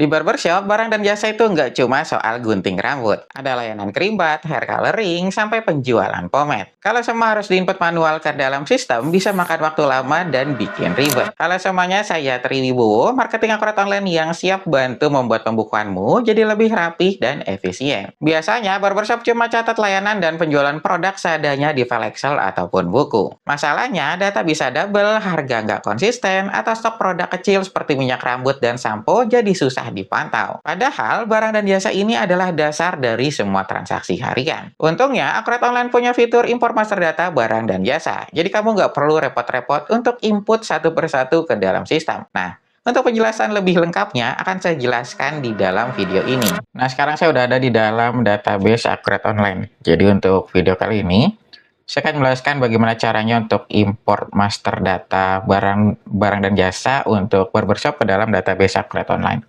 Di barbershop, barang dan jasa itu nggak cuma soal gunting rambut. Ada layanan krimbat, hair coloring, sampai penjualan pomade. Kalau semua harus diinput manual ke dalam sistem, bisa makan waktu lama dan bikin ribet. Halo semuanya, saya Triwibowo, marketing akurat online yang siap bantu membuat pembukuanmu jadi lebih rapih dan efisien. Biasanya, barbershop cuma catat layanan dan penjualan produk seadanya di file Excel ataupun buku. Masalahnya, data bisa double, harga nggak konsisten, atau stok produk kecil seperti minyak rambut dan sampo jadi susah dipantau. Padahal, barang dan jasa ini adalah dasar dari semua transaksi harian. Untungnya, Akurat Online punya fitur import master data barang dan jasa. Jadi kamu nggak perlu repot-repot untuk input satu persatu ke dalam sistem. Nah, untuk penjelasan lebih lengkapnya akan saya jelaskan di dalam video ini. Nah, sekarang saya udah ada di dalam database Akurat Online. Jadi untuk video kali ini, saya akan menjelaskan bagaimana caranya untuk import master data barang dan jasa untuk barbershop ke dalam database Akurat Online.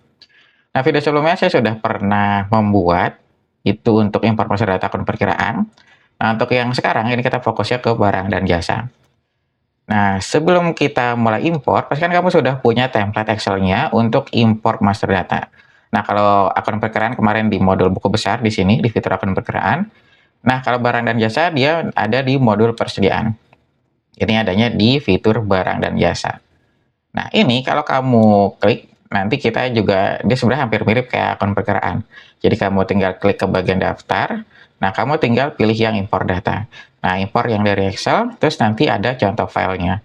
Nah, video sebelumnya saya sudah pernah membuat itu untuk import master data akun perkiraan. Nah, untuk yang sekarang ini kita fokusnya ke barang dan jasa. Nah, sebelum kita mulai import, pastikan kamu sudah punya template Excel-nya untuk import master data. Nah, kalau akun perkiraan kemarin di modul buku besar di sini, di fitur akun perkiraan. Nah, kalau barang dan jasa dia ada di modul persediaan. Ini adanya di fitur barang dan jasa. Nah, ini kalau kamu klik, nanti kita juga, dia sebenarnya hampir mirip kayak akun perkiraan. Jadi kamu tinggal klik ke bagian daftar, nah kamu tinggal pilih yang import data. Nah, import yang dari Excel, terus nanti ada contoh filenya.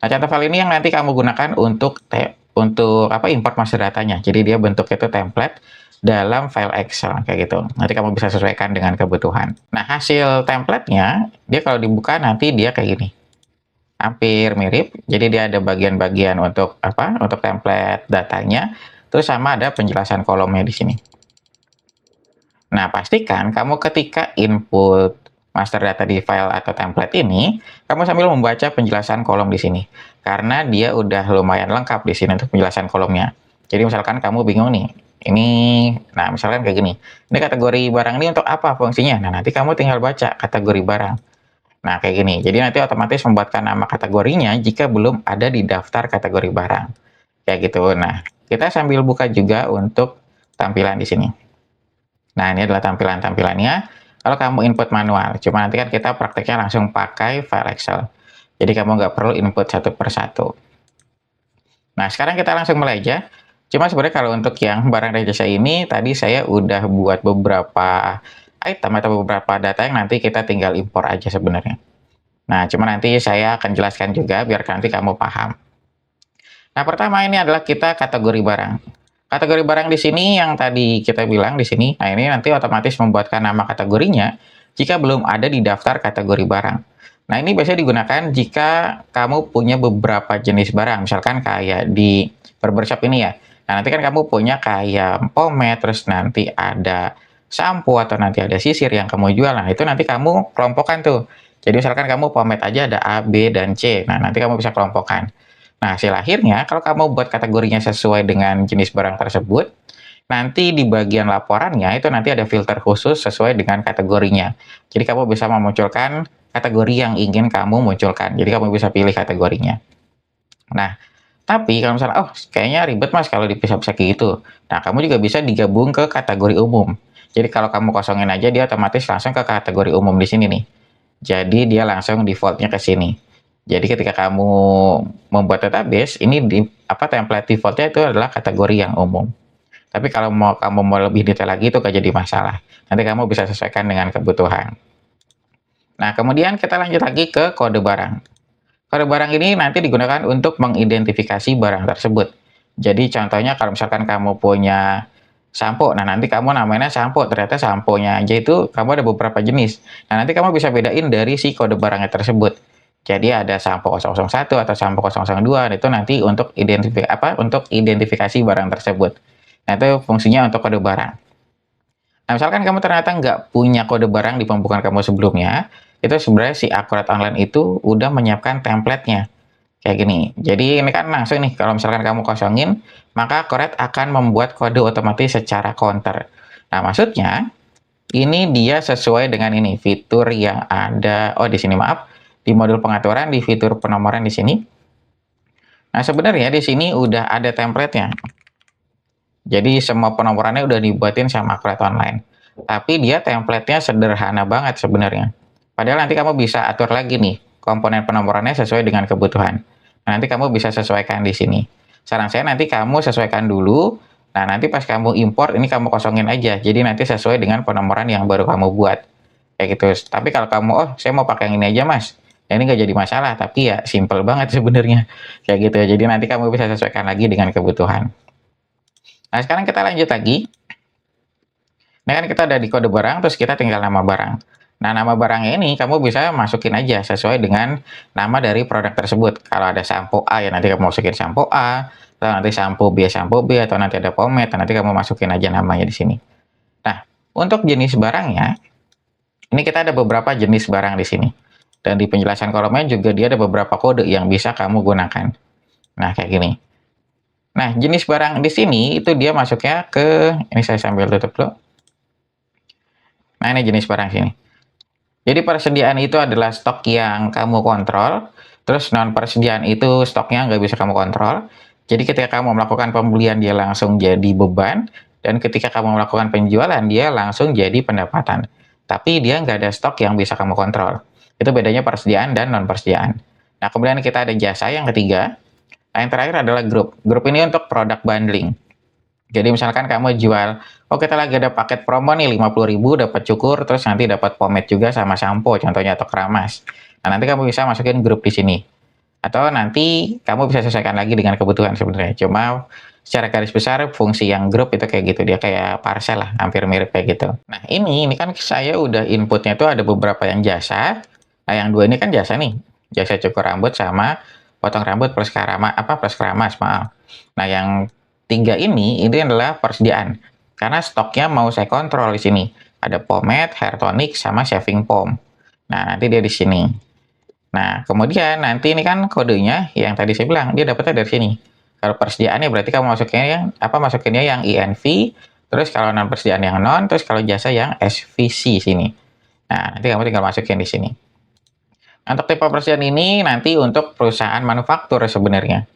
Nah, contoh file ini yang nanti kamu gunakan untuk import master datanya. Jadi dia bentuknya itu template dalam file Excel, kayak gitu. Nanti kamu bisa sesuaikan dengan kebutuhan. Nah, hasil templatenya, dia kalau dibuka nanti dia kayak gini. Hampir mirip, jadi dia ada bagian-bagian untuk untuk template datanya, terus sama ada penjelasan kolomnya di sini. Nah, pastikan kamu ketika input master data di file atau template ini, kamu sambil membaca penjelasan kolom di sini, karena dia udah lumayan lengkap di sini untuk penjelasan kolomnya. Jadi misalkan kamu bingung nih, nah misalkan kayak gini, ini kategori barang ini untuk apa fungsinya? Nah, nanti kamu tinggal baca kategori barang. Nah, kayak gini. Jadi nanti otomatis membuatkan nama kategorinya jika belum ada di daftar kategori barang. Kayak gitu. Nah, kita sambil buka juga untuk tampilan di sini. Nah, ini adalah tampilan-tampilannya. Kalau kamu input manual, cuma nanti kan kita prakteknya langsung pakai file Excel. Jadi kamu nggak perlu input satu persatu. Nah, sekarang kita langsung mulai aja. Cuma sebenarnya kalau untuk yang barang dan jasa ini, tadi saya udah buat beberapa item atau beberapa data yang nanti kita tinggal impor aja sebenarnya. Nah, cuma nanti saya akan jelaskan juga biar nanti kamu paham. Nah, pertama ini adalah kita kategori barang. Kategori barang di sini yang tadi kita bilang di sini, nah ini nanti otomatis membuatkan nama kategorinya jika belum ada di daftar kategori barang. Nah, ini biasanya digunakan jika kamu punya beberapa jenis barang, misalkan kayak di barbershop ini ya. Nah, nanti kan kamu punya kayak pomade, terus nanti ada sampo atau nanti ada sisir yang kamu jual. Nah, itu nanti kamu kelompokkan tuh. Jadi misalkan kamu pomade aja ada A, B, dan C. Nah, nanti kamu bisa kelompokkan. Nah, hasil akhirnya kalau kamu buat kategorinya sesuai dengan jenis barang tersebut, nanti di bagian laporannya itu nanti ada filter khusus sesuai dengan kategorinya. Jadi kamu bisa memunculkan kategori yang ingin kamu munculkan. Jadi kamu bisa pilih kategorinya. Nah, tapi kalau misalnya, oh kayaknya ribet mas kalau dipisah-pisah kayak gitu. Nah, kamu juga bisa digabung ke kategori umum. Jadi kalau kamu kosongin aja, dia otomatis langsung ke kategori umum di sini nih. Jadi dia langsung defaultnya ke sini. Jadi ketika kamu membuat database, ini template defaultnya itu adalah kategori yang umum. Tapi kalau kamu mau lebih detail lagi itu gak jadi masalah. Nanti kamu bisa sesuaikan dengan kebutuhan. Nah, kemudian kita lanjut lagi ke kode barang. Kode barang ini nanti digunakan untuk mengidentifikasi barang tersebut. Jadi contohnya kalau misalkan kamu punya sampo, nah nanti kamu namanya sampo, ternyata samponya aja itu kamu ada beberapa jenis. Nah, nanti kamu bisa bedain dari si kode barangnya tersebut. Jadi ada sampo 001 atau sampo 002, itu nanti untuk identifikasi barang tersebut. Nah, itu fungsinya untuk kode barang. Nah, misalkan kamu ternyata nggak punya kode barang di pembukaan kamu sebelumnya, itu sebenarnya si Akurat Online itu udah menyiapkan template-nya. Kayak gini. Jadi ini kan langsung nih, kalau misalkan kamu kosongin, maka Akurat akan membuat kode otomatis secara counter. Nah, maksudnya, ini dia sesuai dengan ini, fitur yang ada, di sini maaf, di modul pengaturan, di fitur penomoran di sini. Nah, sebenarnya di sini udah ada template-nya. Jadi semua penomorannya udah dibuatin sama Akurat Online. Tapi dia template-nya sederhana banget sebenarnya. Padahal nanti kamu bisa atur lagi nih komponen penomorannya sesuai dengan kebutuhan. Nah, nanti kamu bisa sesuaikan di sini. Saran saya nanti kamu sesuaikan dulu. Nah, nanti pas kamu import ini kamu kosongin aja. Jadi nanti sesuai dengan penomoran yang baru kamu buat. Kayak gitu. Tapi kalau kamu, oh saya mau pakai yang ini aja mas. Ya, ini nggak jadi masalah, tapi ya simple banget sebenarnya. Kayak gitu. Jadi nanti kamu bisa sesuaikan lagi dengan kebutuhan. Nah, sekarang kita lanjut lagi. Nah, kan kita ada di kode barang, terus kita tinggal nama barang. Nah, nama barangnya ini kamu bisa masukin aja sesuai dengan nama dari produk tersebut. Kalau ada sampo A, ya nanti kamu masukin sampo A, atau nanti sampo B, atau nanti ada pomade, nanti kamu masukin aja namanya di sini. Nah, untuk jenis barangnya, ini kita ada beberapa jenis barang di sini. Dan di penjelasan kolomnya juga dia ada beberapa kode yang bisa kamu gunakan. Nah, kayak gini. Nah, jenis barang di sini itu dia masuknya ke, ini saya sambil tutup dulu. Nah, ini jenis barang sini. Jadi persediaan itu adalah stok yang kamu kontrol, terus non persediaan itu stoknya nggak bisa kamu kontrol. Jadi ketika kamu melakukan pembelian dia langsung jadi beban, dan ketika kamu melakukan penjualan dia langsung jadi pendapatan. Tapi dia nggak ada stok yang bisa kamu kontrol. Itu bedanya persediaan dan non persediaan. Nah, kemudian kita ada jasa yang ketiga. Nah, yang terakhir adalah grup. Grup ini untuk produk bundling. Jadi misalkan kamu jual, oh kita lagi ada paket promo nih 50.000 dapat cukur, terus nanti dapat pomade juga sama sampo contohnya atau keramas. Nah, nanti kamu bisa masukin grup di sini. Atau nanti kamu bisa sesuaikan lagi dengan kebutuhan sebenarnya. Cuma secara garis besar fungsi yang grup itu kayak gitu, dia kayak parcel lah, hampir mirip kayak gitu. Nah, ini kan saya udah inputnya tuh ada beberapa yang jasa. Nah, yang dua ini kan jasa nih. Jasa cukur rambut sama potong rambut plus keramas, maaf. Nah, yang tiga ini adalah persediaan. Karena stoknya mau saya kontrol di sini. Ada pomade, hair tonic, sama shaving foam. Nah, nanti dia di sini. Nah, kemudian nanti ini kan kodenya yang tadi saya bilang, dia dapatnya dari sini. Kalau persediaannya berarti kamu masukinnya yang INV, terus kalau non persediaan yang non, terus kalau jasa yang SVC sini. Nah, nanti kamu tinggal masukin di sini. Untuk tipe persediaan ini nanti untuk perusahaan manufaktur sebenarnya.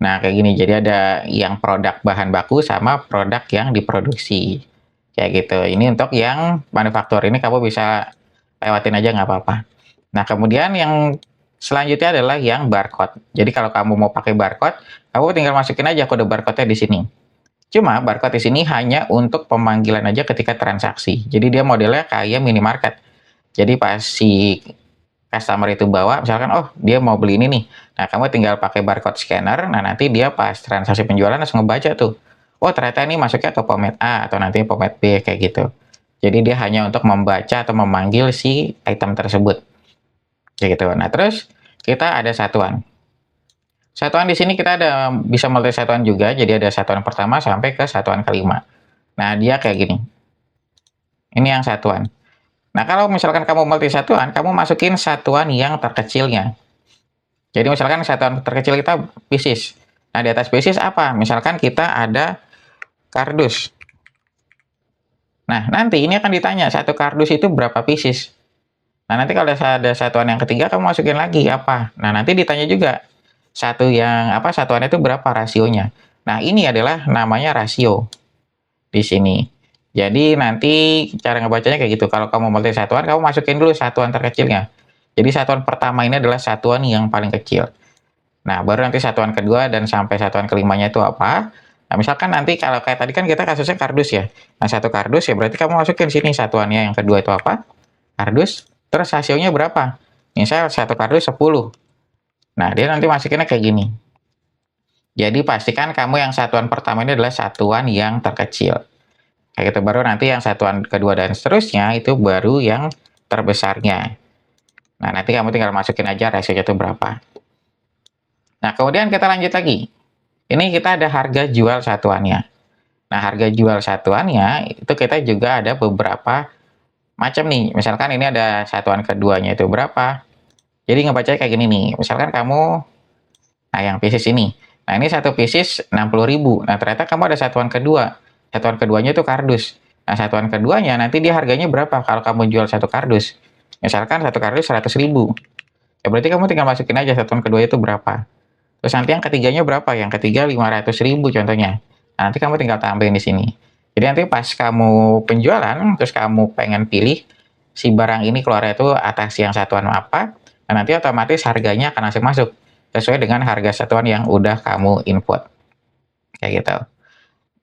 Nah, kayak gini. Jadi ada yang produk bahan baku sama produk yang diproduksi. Kayak gitu. Ini untuk yang manufaktur. Ini kamu bisa lewatin aja nggak apa-apa. Nah, kemudian yang selanjutnya adalah yang barcode. Jadi kalau kamu mau pakai barcode, kamu tinggal masukin aja kode barcode-nya di sini. Cuma barcode di sini hanya untuk pemanggilan aja ketika transaksi. Jadi dia modelnya kayak minimarket. Jadi pas si customer itu bawa, misalkan, oh dia mau beli ini nih. Nah, kamu tinggal pakai barcode scanner, nah nanti dia pas transaksi penjualan langsung ngebaca tuh. Oh, ternyata ini masuknya ke pomade A atau nanti pomade B, kayak gitu. Jadi dia hanya untuk membaca atau memanggil si item tersebut. Kayak gitu. Nah, terus kita ada satuan. Satuan di sini kita ada bisa multi satuan juga, jadi ada satuan pertama sampai ke satuan kelima. Nah, dia kayak gini. Ini yang satuan. Nah, kalau misalkan kamu multi satuan, kamu masukin satuan yang terkecilnya. Jadi misalkan satuan terkecil kita pieces. Nah, di atas pieces apa? Misalkan kita ada kardus. Nah, nanti ini akan ditanya, satu kardus itu berapa pieces? Nah, nanti kalau ada satuan yang ketiga, kamu masukin lagi apa? Nah, nanti ditanya juga, satuannya itu berapa rasionya? Nah, ini adalah namanya rasio di sini. Jadi nanti cara ngebacanya kayak gitu. Kalau kamu multi satuan, kamu masukin dulu satuan terkecilnya. Jadi satuan pertama ini adalah satuan yang paling kecil. Nah, baru nanti satuan kedua dan sampai satuan kelimanya itu apa? Nah, misalkan nanti kalau kayak tadi kan kita kasusnya kardus ya. Nah, satu kardus ya berarti kamu masukin sini satuannya yang kedua itu apa? Kardus. Terus rasionya berapa? Misal satu kardus 10. Nah, dia nanti masukinnya kayak gini. Jadi pastikan kamu yang satuan pertama ini adalah satuan yang terkecil. Kayak gitu, baru nanti yang satuan kedua dan seterusnya itu baru yang terbesarnya. Nah, nanti kamu tinggal masukin aja rasionya itu berapa. Nah, kemudian kita lanjut lagi. Ini kita ada harga jual satuannya. Nah, harga jual satuannya itu kita juga ada beberapa macam nih. Misalkan ini ada satuan keduanya itu berapa. Jadi ngebacanya kayak gini nih. Misalkan kamu, nah yang pieces ini. Nah, ini satu pieces 60.000. Nah, ternyata kamu ada satuan kedua. Satuan keduanya itu kardus. Nah, satuan keduanya nanti dia harganya berapa kalau kamu jual satu kardus. Misalkan satu kardus 100.000. Ya berarti kamu tinggal masukin aja satuan kedua itu berapa. Terus nanti yang ketiganya berapa? Yang ketiga 500.000 contohnya. Nah, nanti kamu tinggal tambahin di sini. Jadi nanti pas kamu penjualan, terus kamu pengen pilih si barang ini keluarnya itu atas yang satuan apa, nah nanti otomatis harganya akan langsung masuk sesuai dengan harga satuan yang udah kamu input. Kayak gitu.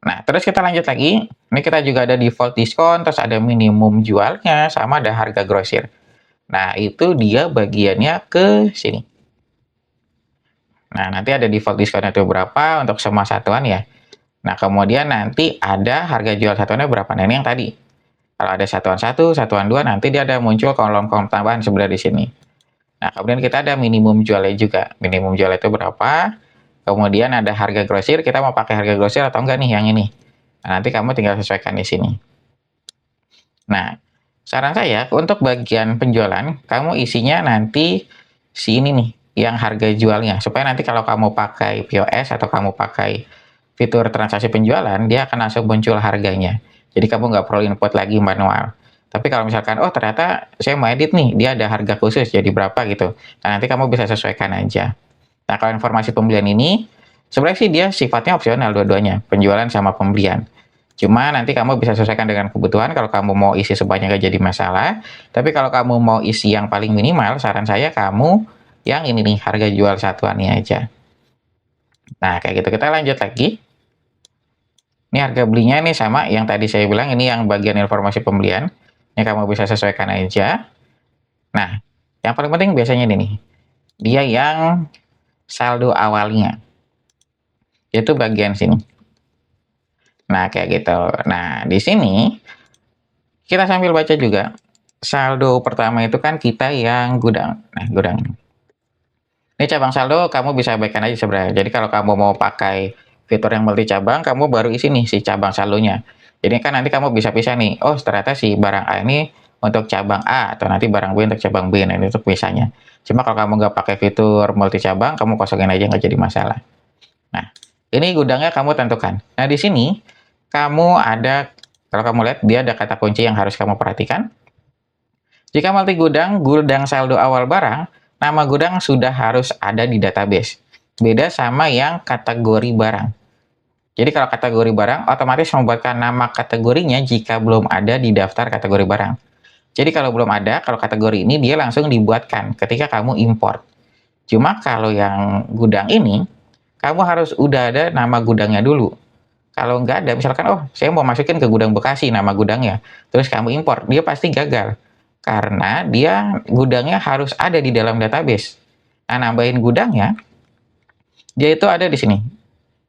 Nah, terus kita lanjut lagi. Ini kita juga ada default diskon, terus ada minimum jualnya, sama ada harga grosir. Nah, itu dia bagiannya ke sini. Nah, nanti ada default diskonnya itu berapa untuk semua satuan ya. Nah, kemudian nanti ada harga jual satuannya berapa. Nah, ini yang tadi. Kalau ada satuan 1, satuan 2, nanti dia ada muncul kolom-kolom tambahan sebenarnya di sini. Nah, kemudian kita ada minimum jualnya juga. Minimum jual itu berapa. Kemudian ada harga grosir, kita mau pakai harga grosir atau enggak nih yang ini. Nah, nanti kamu tinggal sesuaikan di sini. Nah, saran saya untuk bagian penjualan, kamu isinya nanti si ini nih, yang harga jualnya. Supaya nanti kalau kamu pakai POS atau kamu pakai fitur transaksi penjualan, dia akan langsung muncul harganya. Jadi kamu nggak perlu input lagi manual. Tapi kalau misalkan, oh ternyata saya mau edit nih, dia ada harga khusus, jadi berapa gitu. Nah, nanti kamu bisa sesuaikan aja. Nah, kalau informasi pembelian ini, sebenarnya sih dia sifatnya opsional dua-duanya, penjualan sama pembelian. Cuma nanti kamu bisa sesuaikan dengan kebutuhan, kalau kamu mau isi sebanyak nggak jadi masalah. Tapi kalau kamu mau isi yang paling minimal, saran saya kamu yang ini nih, harga jual satuannya aja. Nah, kayak gitu. Kita lanjut lagi. Ini harga belinya nih sama yang tadi saya bilang, ini yang bagian informasi pembelian. Ini kamu bisa sesuaikan aja. Nah, yang paling penting biasanya ini nih. Dia yang saldo awalnya. Itu bagian sini. Nah, kayak gitu. Nah, di sini kita sambil baca juga. Saldo pertama itu kan kita yang gudang. Nah, gudang. Ini cabang saldo kamu bisa baikkan aja sebenarnya. Jadi kalau kamu mau pakai fitur yang multi cabang, kamu baru isi nih si cabang saldonya. Jadi kan nanti kamu bisa pisah nih. Oh, ternyata si barang A ini untuk cabang A atau nanti barang B untuk cabang B. Nah, ini untuk pisahnya. Cuma kalau kamu nggak pakai fitur multi cabang, kamu kosongin aja nggak jadi masalah. Nah, ini gudangnya kamu tentukan. Nah, di sini kamu ada, kalau kamu lihat dia ada kata kunci yang harus kamu perhatikan. Jika multi gudang, gudang saldo awal barang, nama gudang sudah harus ada di database. Beda sama yang kategori barang. Jadi kalau kategori barang, otomatis membuatkan nama kategorinya jika belum ada di daftar kategori barang. Jadi kalau belum ada, kalau kategori ini dia langsung dibuatkan ketika kamu import. Cuma kalau yang gudang ini, kamu harus udah ada nama gudangnya dulu. Kalau nggak ada, misalkan, oh saya mau masukin ke gudang Bekasi nama gudangnya, terus kamu import, dia pasti gagal. Karena dia gudangnya harus ada di dalam database. Nah, nambahin gudangnya, dia itu ada di sini.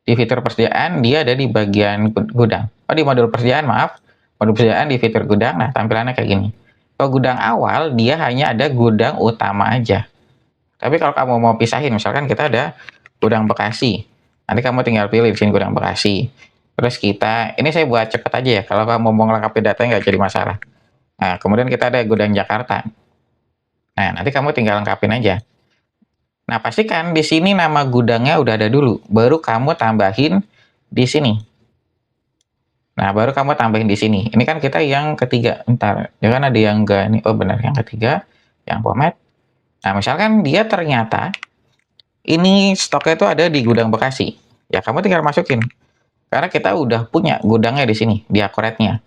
Di fitur persediaan, dia ada di bagian gudang. Oh, di modul persediaan, maaf. Modul persediaan di fitur gudang, nah tampilannya kayak gini. Kalau gudang awal, dia hanya ada gudang utama aja. Tapi kalau kamu mau pisahin, misalkan kita ada gudang Bekasi. Nanti kamu tinggal pilih di sini gudang Bekasi. Terus kita, ini saya buat cepet aja ya, kalau kamu mau melengkapi datanya nggak jadi masalah. Nah, kemudian kita ada gudang Jakarta. Nah, nanti kamu tinggal lengkapin aja. Nah, pastikan di sini nama gudangnya udah ada dulu, baru kamu tambahin di sini. Nah, baru kamu tambahin di sini. Ini kan kita yang ketiga. Ntar, jangan ada yang enggak ini. Oh, benar, yang ketiga, yang Pomed. Nah, misalkan dia ternyata ini stoknya itu ada di gudang Bekasi. Ya, kamu tinggal masukin. Karena kita udah punya gudangnya di sini, di akuratnya.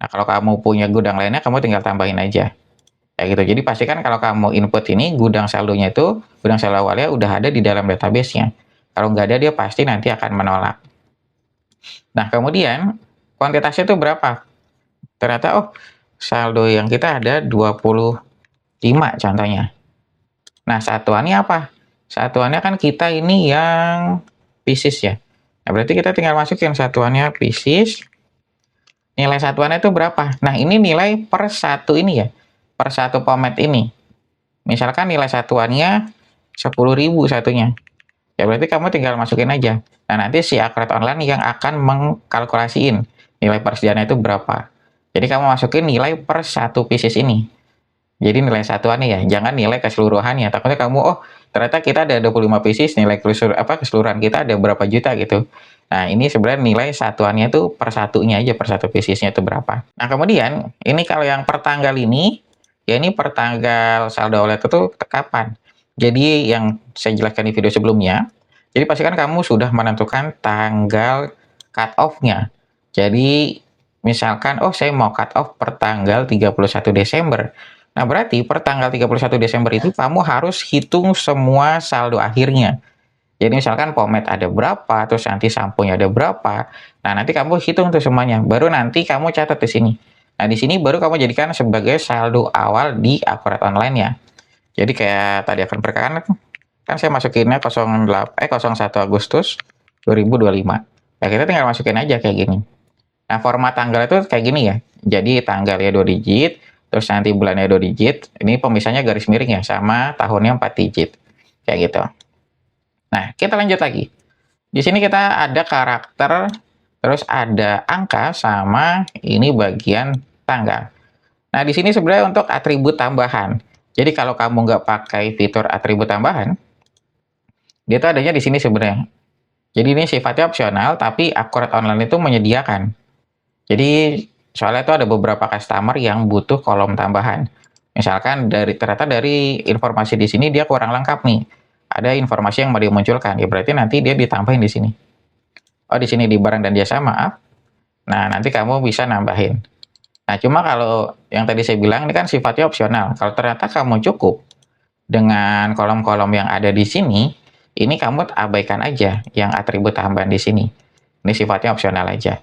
Nah, kalau kamu punya gudang lainnya, kamu tinggal tambahin aja. Kayak gitu. Jadi pastikan kalau kamu input ini, gudang saldonya itu, gudang saldo awalnya udah ada di dalam database-nya. Kalau nggak ada, dia pasti nanti akan menolak. Nah, kemudian, kuantitasnya itu berapa? Ternyata, oh, saldo yang kita ada 25 contohnya. Nah, satuannya apa? Satuannya kan kita ini yang pieces ya. Nah, berarti kita tinggal masukin satuannya pieces. Nilai satuannya itu berapa? Nah, ini nilai per satu ini ya. Per satu pomed ini. Misalkan nilai satuannya 10.000 satunya. Ya berarti kamu tinggal masukin aja. Nah, nanti si Akurat Online yang akan mengkalkulasiin nilai persediaannya itu berapa. Jadi kamu masukin nilai per satu pieces ini. Jadi nilai satuannya ya, jangan nilai keseluruhannya. Takutnya kamu, oh ternyata kita ada 25 pieces, nilai keseluruhan kita ada berapa juta gitu. Nah, ini sebenarnya nilai satuannya itu per satunya aja, per satu piecesnya itu berapa. Nah, kemudian, ini kalau yang per tanggal ini, ya ini per tanggal saldo awal itu kapan. Jadi yang saya jelaskan di video sebelumnya, jadi pastikan kamu sudah menentukan tanggal cut off-nya. Jadi misalkan, oh saya mau cut off per tanggal 31 Desember. Nah, berarti per tanggal 31 Desember itu kamu harus hitung semua saldo akhirnya. Jadi misalkan pomade ada berapa, terus nanti sampo-nya ada berapa. Nah, nanti kamu hitung tuh semuanya. Baru nanti kamu catat di sini. Nah, di sini baru kamu jadikan sebagai saldo awal di Akurat Online ya. Jadi kayak tadi akan perkakan kan saya masukinnya 01 Agustus 2025. Nah, kita tinggal masukin aja kayak gini. Nah, format tanggal itu kayak gini ya. Jadi tanggalnya 2 digit, terus nanti bulannya 2 digit. Ini pemisahnya garis miring ya, sama tahunnya 4 digit. Kayak gitu. Nah, kita lanjut lagi. Di sini kita ada karakter, terus ada angka, sama ini bagian tanggal. Nah, di sini sebenarnya untuk atribut tambahan. Jadi kalau kamu nggak pakai fitur atribut tambahan, dia tuh adanya di sini sebenarnya. Jadi ini sifatnya opsional, tapi Akurat Online itu menyediakan. Jadi soalnya itu ada beberapa customer yang butuh kolom tambahan. Misalkan ternyata dari informasi di sini dia kurang lengkap nih. Ada informasi yang mau dimunculkan, ya berarti nanti dia ditambahin di sini. Oh, di sini di barang dan jasa, maaf. Nah, nanti kamu bisa nambahin. Nah, cuma kalau yang tadi saya bilang ini kan sifatnya opsional. Kalau ternyata kamu cukup dengan kolom-kolom yang ada di sini, ini kamu abaikan aja yang atribut tambahan di sini. Ini sifatnya opsional aja.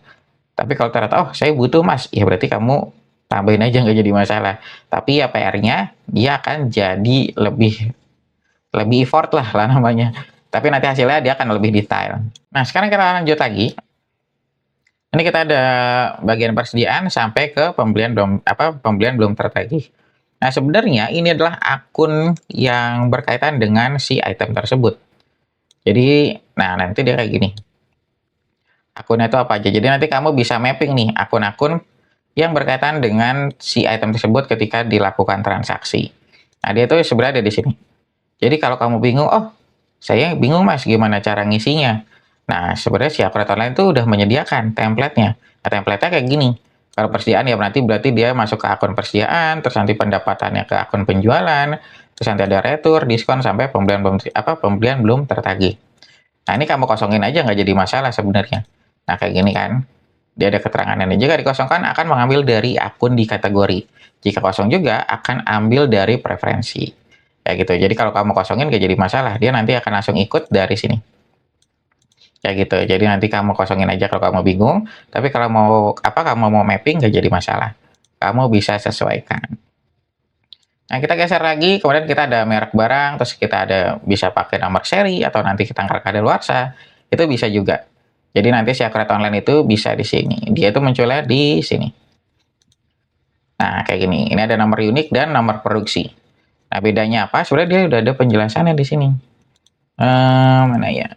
Tapi kalau ternyata, oh saya butuh mas, ya berarti kamu tambahin aja, nggak jadi masalah. Tapi ya PR-nya, dia akan jadi lebih effort lah namanya. Tapi nanti hasilnya dia akan lebih detail. Nah, sekarang kita lanjut lagi. Ini kita ada bagian persediaan sampai ke pembelian belum tertagih. Nah, sebenarnya ini adalah akun yang berkaitan dengan si item tersebut. Jadi, nah nanti dia kayak gini. Akunnya itu apa aja. Jadi nanti kamu bisa mapping nih akun-akun yang berkaitan dengan si item tersebut ketika dilakukan transaksi. Nah, dia itu sebenarnya ada di sini. Jadi kalau kamu bingung, oh saya bingung mas gimana cara ngisinya. Nah, sebenarnya si Akurat Online itu udah menyediakan template-nya. Nah, template-nya kayak gini. Kalau persediaan ya berarti dia masuk ke akun persediaan, terus nanti pendapatannya ke akun penjualan, terus nanti ada retur, diskon, sampai pembelian belum tertagih. Nah, ini kamu kosongin aja, nggak jadi masalah sebenarnya. Nah, kayak gini kan. Dia ada keterangannya. Jika dikosongkan akan mengambil dari akun di kategori. Jika kosong juga akan ambil dari preferensi. Kayak gitu. Jadi kalau kamu kosongin gak jadi masalah, dia nanti akan langsung ikut dari sini. Kayak gitu. Jadi nanti kamu kosongin aja kalau kamu bingung, tapi kalau kamu mau mapping gak jadi masalah. Kamu bisa sesuaikan. Nah, kita geser lagi, kemudian kita ada merek barang, terus kita bisa pakai nomor seri, atau nanti kita angkat kadaluarsa, itu bisa juga. Jadi nanti si Akurat Online itu bisa di sini. Dia itu munculnya di sini. Nah, kayak gini. Ini ada nomor unik dan nomor produksi. Nah, bedanya apa? Sebenarnya dia udah ada penjelasannya di sini. Mana ya?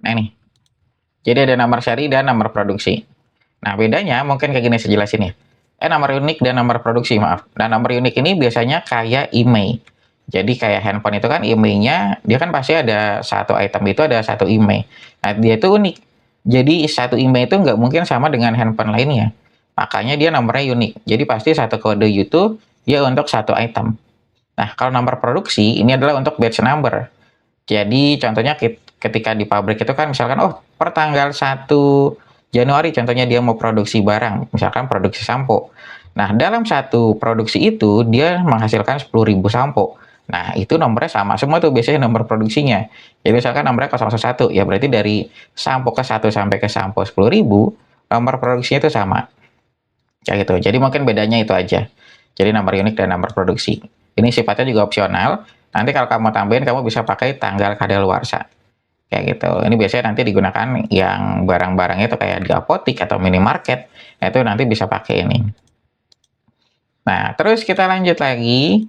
Nah, ini. Jadi ada nomor seri dan nomor produksi. Nah, bedanya mungkin kayak gini saya jelasin ya. Nomor unik dan nomor produksi, maaf. Nah, nomor unik ini biasanya kayak IMEI. Jadi kayak handphone itu kan IMEI-nya, dia kan pasti ada satu item itu ada satu IMEI. Nah, dia itu unik. Jadi satu IMEI itu nggak mungkin sama dengan handphone lainnya. Makanya dia nomornya unik. Jadi pasti satu kode YouTube dia untuk satu item. Nah, kalau nomor produksi, ini adalah untuk batch number. Jadi, contohnya ketika di pabrik itu kan misalkan, oh, per tanggal 1 Januari, contohnya dia mau produksi barang, misalkan produksi sampo. Nah, dalam satu produksi itu, dia menghasilkan 10.000 sampo. Nah, itu nomornya sama semua tuh, biasanya nomor produksinya. Jadi, misalkan nomornya 001, ya berarti dari sampo ke 1 sampai ke sampo 10.000, nomor produksinya itu sama. Kayak gitu. Jadi, mungkin bedanya itu aja. Jadi nomor unik dan nomor produksi. Ini sifatnya juga opsional. Nanti kalau kamu tambahin, kamu bisa pakai tanggal kadaluarsa. Kayak gitu. Ini biasanya nanti digunakan yang barang-barangnya itu kayak di apotik atau minimarket. Nah, itu nanti bisa pakai ini. Nah, terus kita lanjut lagi.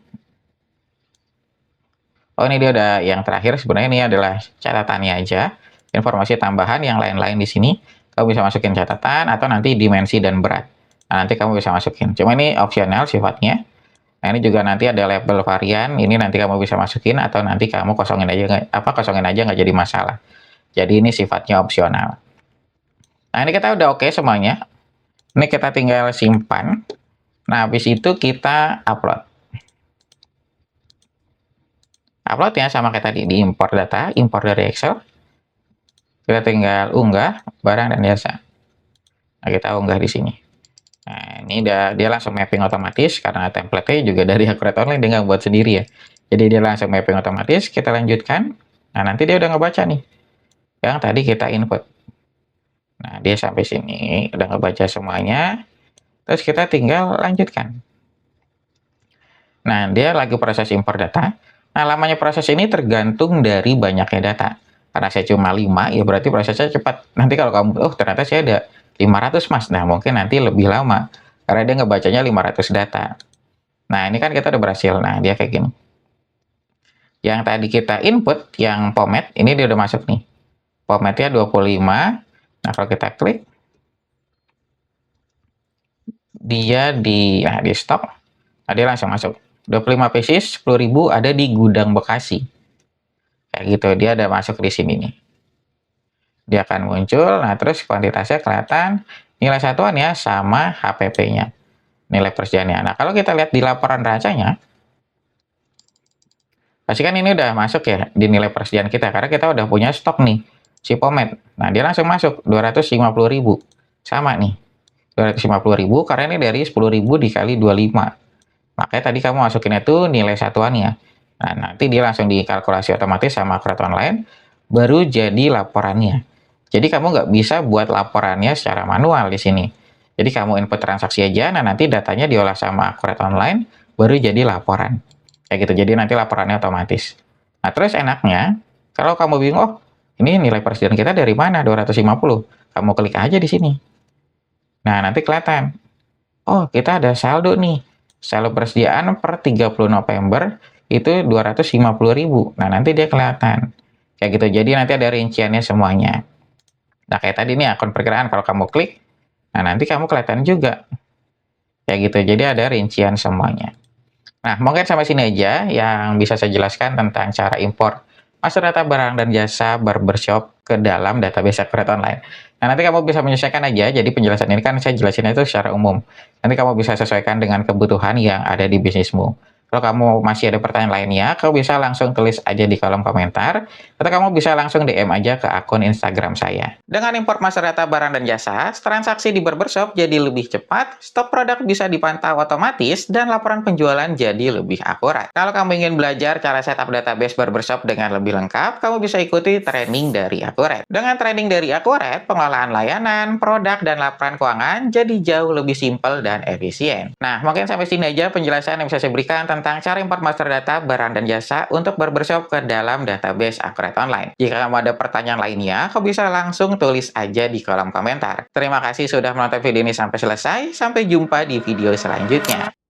Oh, ini dia udah yang terakhir. Sebenarnya ini adalah catatannya aja. Informasi tambahan yang lain-lain di sini. Kamu bisa masukin catatan atau nanti dimensi dan berat. Nah, nanti kamu bisa masukin. Cuma ini opsional sifatnya. Nah, ini juga nanti ada label varian. Ini nanti kamu bisa masukin atau nanti kamu kosongin aja nggak jadi masalah. Jadi ini sifatnya opsional. Nah, ini kita udah oke semuanya. Ini kita tinggal simpan. Nah, habis itu kita upload. Upload ya sama kayak tadi, diimpor data, impor dari Excel. Kita tinggal unggah barang dan jasa. Nah, kita unggah di sini. Nah, ini dia langsung mapping otomatis karena template-nya juga dari Akurat Online, dia nggak buat sendiri ya. Jadi dia langsung mapping otomatis, kita lanjutkan. Nah, nanti dia udah ngebaca nih yang tadi kita input. Nah, dia sampai sini udah ngebaca semuanya. Terus kita tinggal lanjutkan. Nah, dia lagi proses impor data. Nah, lamanya proses ini tergantung dari banyaknya data. Karena saya cuma 5, ya berarti prosesnya cepat. Nanti kalau kamu, oh ternyata saya ada 500 mas, nah mungkin nanti lebih lama. Karena dia ngebacanya 500 data. Nah, ini kan kita udah berhasil. Nah, dia kayak gini. Yang tadi kita input, yang pomade, ini dia udah masuk nih. Pomade-nya 25. Nah, kalau kita klik, dia di stok. Nah, dia langsung masuk. 25 pieces, 10.000 ada di gudang Bekasi. Kayak gitu, dia ada masuk di sini nih. Dia akan muncul, nah terus kuantitasnya kelihatan, nilai satuannya sama HPP-nya, nilai persediaannya. Nah, kalau kita lihat di laporan racanya, pasti kan ini udah masuk ya di nilai persediaan kita, karena kita udah punya stok nih, si pomade. Nah, dia langsung masuk, 250.000. Sama nih, 250.000, karena ini dari 10.000 dikali 25. Makanya tadi kamu masukin itu nilai satuannya. Nah, nanti dia langsung dikalkulasi otomatis sama Akurat Online, baru jadi laporannya. Jadi kamu nggak bisa buat laporannya secara manual di sini. Jadi kamu input transaksi aja, nah nanti datanya diolah sama Akurat Online, baru jadi laporan. Kayak gitu, jadi nanti laporannya otomatis. Nah, terus enaknya, kalau kamu bingung, oh ini nilai persediaan kita dari mana, 250. Kamu klik aja di sini. Nah, nanti kelihatan. Oh, kita ada saldo nih. Saldo persediaan per 30 November itu 250.000. Nah, nanti dia kelihatan. Kayak gitu, jadi nanti ada rinciannya semuanya. Nah, kayak tadi nih akun perkiraan, kalau kamu klik, nah nanti kamu kelihatan juga. Kayak gitu, jadi ada rincian semuanya. Nah, mungkin sampai sini aja yang bisa saya jelaskan tentang cara impor master data barang dan jasa barbershop ke dalam database Akurat Online. Nah, nanti kamu bisa menyesuaikan aja, jadi penjelasan ini kan saya jelasin itu secara umum. Nanti kamu bisa sesuaikan dengan kebutuhan yang ada di bisnismu. Kalau kamu masih ada pertanyaan lainnya, kamu bisa langsung tulis aja di kolom komentar, atau kamu bisa langsung DM aja ke akun Instagram saya. Dengan impor master data barang dan jasa, transaksi di barbershop jadi lebih cepat, stok produk bisa dipantau otomatis, dan laporan penjualan jadi lebih akurat. Kalau kamu ingin belajar cara setup database barbershop dengan lebih lengkap, kamu bisa ikuti training dari Akurat. Dengan training dari Akurat, pengelolaan layanan, produk, dan laporan keuangan jadi jauh lebih simpel dan efisien. Nah, mungkin sampai sini aja penjelasan yang bisa saya berikan tentang cara import master data barang dan jasa untuk barbershop ke dalam database Akurat Online. Jika kamu ada pertanyaan lainnya, kamu bisa langsung tulis aja di kolom komentar. Terima kasih sudah menonton video ini sampai selesai. Sampai jumpa di video selanjutnya.